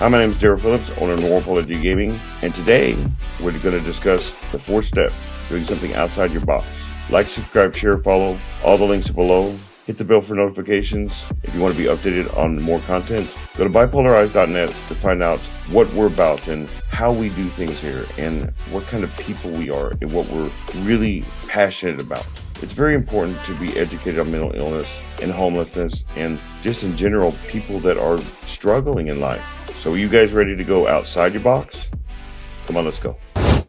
Hi, my name is Daryl Phillips, owner of Noir Apologia Gaming, and today we're going to discuss the 4th step, doing something outside your box. Like, subscribe, share, follow. All the links are below. Hit the bell for notifications. If you want to be updated on more content, go to bipolarize.net to find out what we're about and how we do things here and what kind of people we are and what we're really passionate about. It's very important to be educated on mental illness and homelessness and just in general people that are struggling in life. So are you guys ready to go outside your box? Come on, let's go.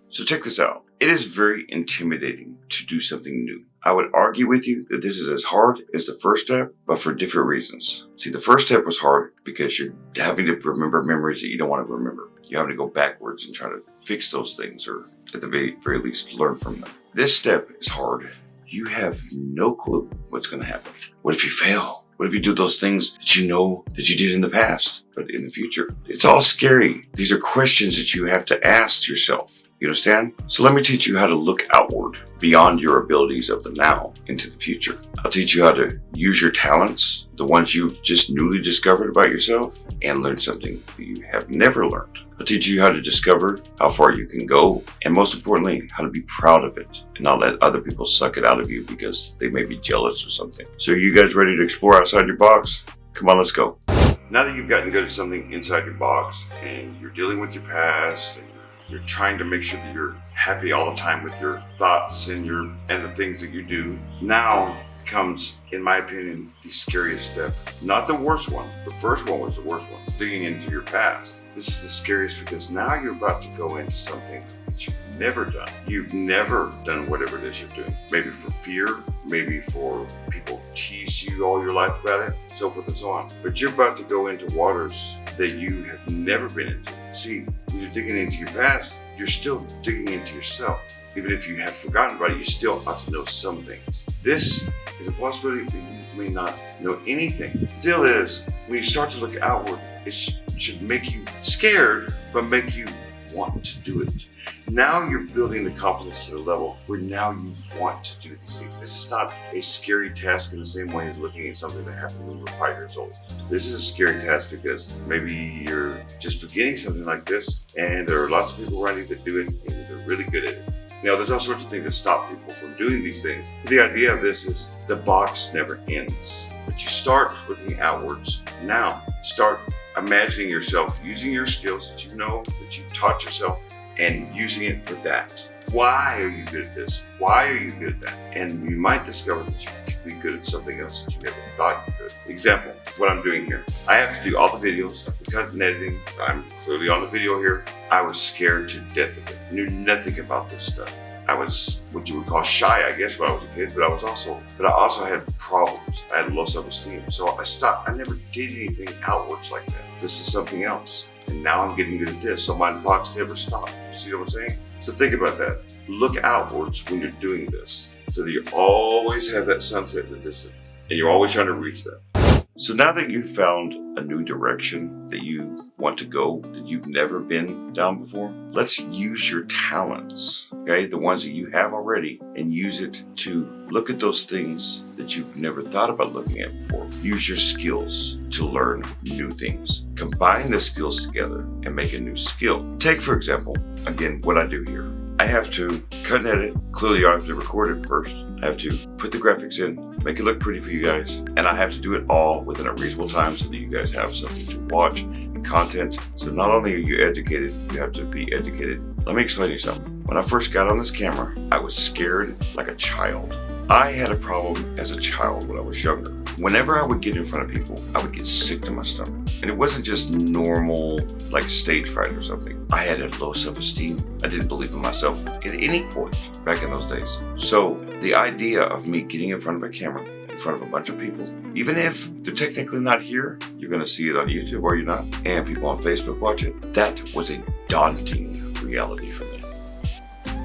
So check this out. It is very intimidating to do something new. I would argue with you that this is as hard as the first step, but for different reasons. See, the first step was hard because you're having to remember memories that you don't want to remember. You're having to go backwards and try to fix those things, or at the very least, learn from them. This step is hard. You have no clue what's going to happen. What if you fail? What if you do those things that you know that you did in the past, but in the future? It's all scary. These are questions that you have to ask yourself. You understand? So let me teach you how to look outward beyond your abilities of the now into the future. I'll teach you how to use your talents, the ones you've just newly discovered about yourself, and learn something that you have never learned. I'll teach you how to discover how far you can go, and most importantly, how to be proud of it and not let other people suck it out of you because they may be jealous or something. So are you guys ready to explore outside your box? Come on, let's go. Now that you've gotten good at something inside your box and you're dealing with your past and you're trying to make sure that you're happy all the time with your thoughts and the things that you do, now comes, in my opinion, the scariest step. Not the worst one. The first one was the worst one, digging into your past. This is the scariest because now you're about to go into something that you've never done. You've never done whatever it is you're doing. Maybe for fear, maybe for people tease you all your life about it, so forth and so on. But you're about to go into waters that you have never been into. See, when you're digging into your past, you're still digging into yourself. Even if you have forgotten about it, you still ought to know some things. This is a possibility that you may not know anything. The deal is, when you start to look outward, it should make you scared, but make you want to do it. Now you're building the confidence to the level where now you want to do these things. This is not a scary task in the same way as looking at something that happened when you were 5 years old. This is a scary task because maybe you're just beginning something like this and there are lots of people around you that do it and they're really good at it. Now, there's all sorts of things that stop people from doing these things. The idea of this is the box never ends. But you start looking outwards now. Start imagining yourself using your skills that you know, that you've taught yourself, and using it for that. Why are you good at this? Why are you good at that? And you might discover that you could be good at something else that you never thought you could. Example, what I'm doing here. I have to do all the videos, the cut and editing. I'm clearly on the video here. I was scared to death of it. Knew nothing about this stuff. I was what you would call shy, I guess, when I was a kid, but I also had problems. I had low self-esteem. So I stopped. I never did anything outwards like that. This is something else. And now I'm getting good at this. So my box never stopped. You see what I'm saying? So think about that. Look outwards when you're doing this so that you always have that sunset in the distance and you're always trying to reach that. So now that you've found a new direction that you want to go, that you've never been down before, let's use your talents, okay? The ones that you have already, and use it to look at those things that you've never thought about looking at before. Use your skills to learn new things. Combine the skills together and make a new skill. Take, for example, again, what I do here. I have to cut and edit. Clearly, I have to record it first. I have to put the graphics in, make it look pretty for you guys, and I have to do it all within a reasonable time so that you guys have something to watch and content. So not only are you educated, you have to be educated. Let me explain to you something. When I first got on this camera, I was scared like a child. I had a problem as a child when I was younger. Whenever I would get in front of people, I would get sick to my stomach. And it wasn't just normal, like stage fright or something. I had a low self-esteem. I didn't believe in myself at any point back in those days. So the idea of me getting in front of a camera, in front of a bunch of people, even if they're technically not here, you're going to see it on YouTube or you're not, and people on Facebook watch it, that was a daunting reality for me.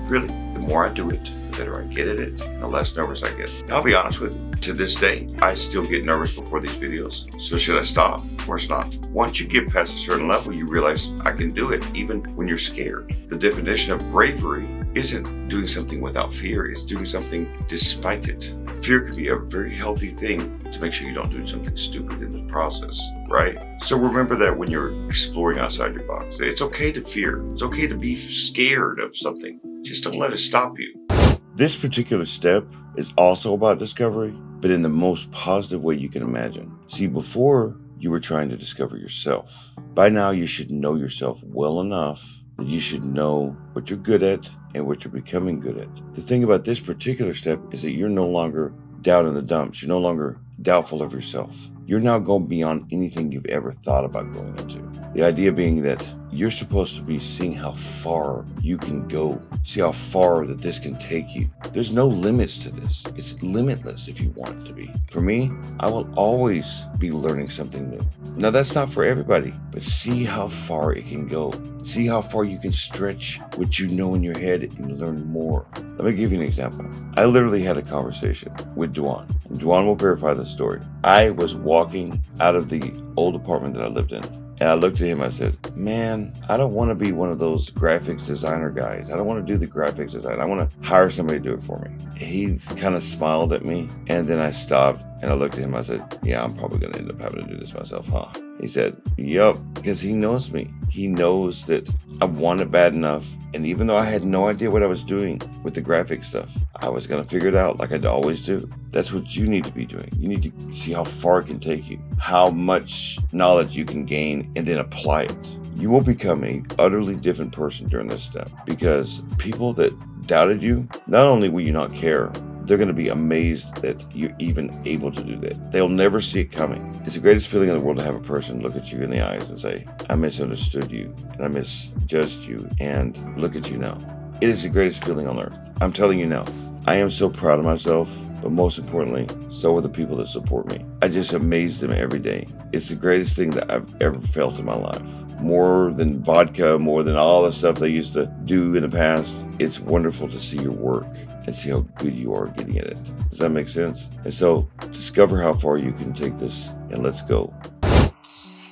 Really, the more I do it, the better I get at it, and the less nervous I get. I'll be honest with you, to this day, I still get nervous before these videos. So should I stop? Of course not. Once you get past a certain level, you realize I can do it even when you're scared. The definition of bravery isn't doing something without fear, it's doing something despite it. Fear can be a very healthy thing to make sure you don't do something stupid in the process, right? So remember that when you're exploring outside your box, it's okay to fear. It's okay to be scared of something. Just don't let it stop you. This particular step is also about discovery, but in the most positive way you can imagine. See, before you were trying to discover yourself. By now you should know yourself well enough that you should know what you're good at and what you're becoming good at. The thing about this particular step is that you're no longer down in the dumps. You're no longer doubtful of yourself. You're now going beyond anything you've ever thought about going into. The idea being that you're supposed to be seeing how far you can go. See how far that this can take you. There's no limits to this. It's limitless if you want it to be. For me, I will always be learning something new. Now that's not for everybody, but see how far it can go. See how far you can stretch what you know in your head and learn more. Let me give you an example. I literally had a conversation with Duan, and Duan will verify the story. I was walking out of the old apartment that I lived in, and I looked at him, I said, man, I don't want to be one of those graphics designer guys. I don't want to do the graphics design. I want to hire somebody to do it for me. He kind of smiled at me, and then I stopped, and I looked at him, I said, yeah, I'm probably going to end up having to do this myself, huh? He said, yup, because he knows me. He knows that I want it bad enough. And even though I had no idea what I was doing with the graphic stuff, I was going to figure it out like I'd always do. That's what you need to be doing. You need to see how far it can take you, how much knowledge you can gain, and then apply it. You will become an utterly different person during this step, because people that doubted you, not only will you not care, they're going to be amazed that you're even able to do that. They'll never see it coming. It's the greatest feeling in the world to have a person look at you in the eyes and say, I misunderstood you, and I misjudged you, and look at you now. It is the greatest feeling on earth. I'm telling you now. I am so proud of myself, but most importantly, so are the people that support me. I just amaze them every day. It's the greatest thing that I've ever felt in my life. More than vodka, more than all the stuff they used to do in the past. It's wonderful to see your work and see how good you are getting at it. Does that make sense? And so discover how far you can take this, and let's go.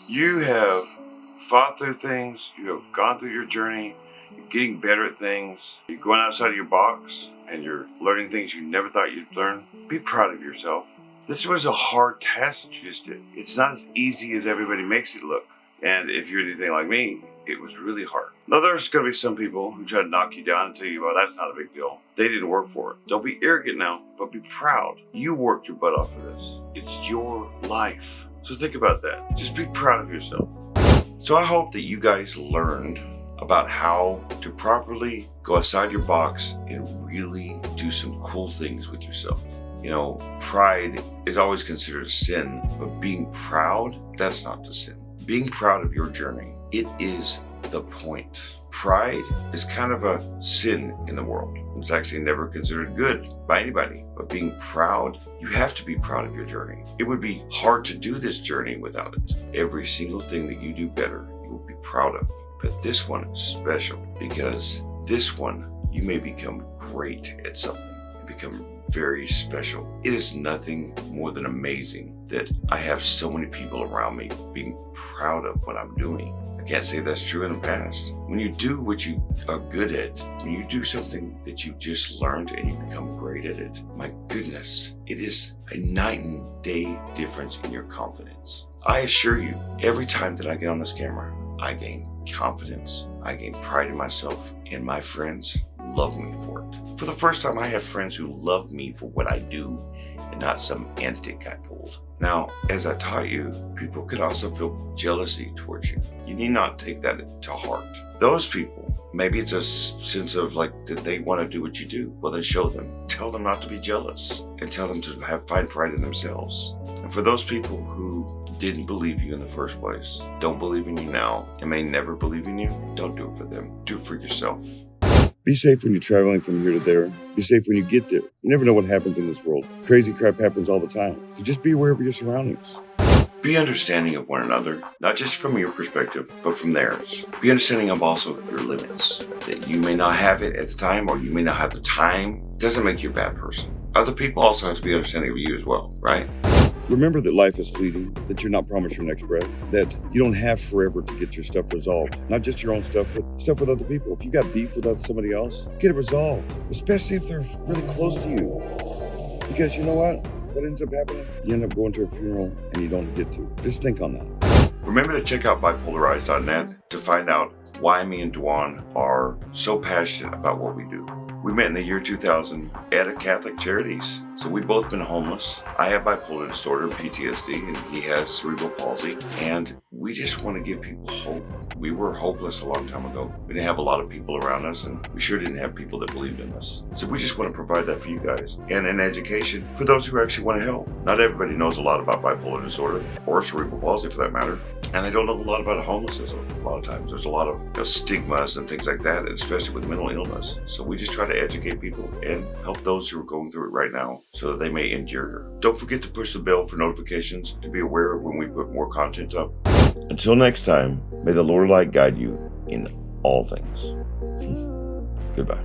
You have fought through things. You have gone through your journey. You're getting better at things. You're going outside of your box, and you're learning things you never thought you'd learn. Be proud of yourself. This was a hard task that you just did. It's not as easy as everybody makes it look. And if you're anything like me, it was really hard. Now, there's going to be some people who try to knock you down and tell you, well, that's not a big deal. They didn't work for it. Don't be arrogant now, but be proud. You worked your butt off for this. It's your life. So think about that. Just be proud of yourself. So I hope that you guys learned about how to properly go outside your box and really do some cool things with yourself. You know, pride is always considered a sin, but being proud, that's not the sin. Being proud of your journey, it is the point. Pride is kind of a sin in the world. It's actually never considered good by anybody. But being proud, you have to be proud of your journey. It would be hard to do this journey without it. Every single thing that you do better, you will be proud of. But this one is special because this one, you may become great at something. Become very special. It is nothing more than amazing that I have so many people around me being proud of what I'm doing. I can't say that's true in the past. When you do what you are good at, when you do something that you just learned and you become great at it, my goodness, it is a night and day difference in your confidence. I assure you, every time that I get on this camera, I gain confidence. I gain pride in myself, and my friends love me for it. For the first time, I have friends who love me for what I do and not some antic I pulled. Now, as I taught you, people can also feel jealousy towards you. You need not take that to heart. Those people, maybe it's a sense of like that they want to do what you do. Well, then show them. Tell them not to be jealous and tell them to find pride in themselves. And for those people who didn't believe you in the first place, don't believe in you now, and may never believe in you, don't do it for them. Do it for yourself. Be safe when you're traveling from here to there. Be safe when you get there. You never know what happens in this world. Crazy crap happens all the time. So just be aware of your surroundings. Be understanding of one another, not just from your perspective, but from theirs. Be understanding of also your limits. That you may not have it at the time, or you may not have the time, doesn't make you a bad person. Other people also have to be understanding of you as well, right? Remember that life is fleeting, that you're not promised your next breath, that you don't have forever to get your stuff resolved. Not just your own stuff, but stuff with other people. If you got beef with somebody else, get it resolved, especially if they're really close to you. Because you know what? what ends up happening? You end up going to a funeral and you don't get to. Just think on that. Remember to check out bipolarized.net to find out why me and Dwan are so passionate about what we do. We met in the year 2000 at a Catholic Charities. So we've both been homeless. I have bipolar disorder and PTSD, and he has cerebral palsy. And we just want to give people hope. We were hopeless a long time ago. We didn't have a lot of people around us, and we sure didn't have people that believed in us. So we just want to provide that for you guys. And an education for those who actually want to help. Not everybody knows a lot about bipolar disorder, or cerebral palsy for that matter. And they don't know a lot about homelessness a lot of times. There's a lot of stigmas and things like that, and especially with mental illness. So we just try to educate people and help those who are going through it right now so that they may endure. Don't forget to push the bell for notifications to be aware of when we put more content up. Until next time, may the Lord light guide you in all things. Goodbye.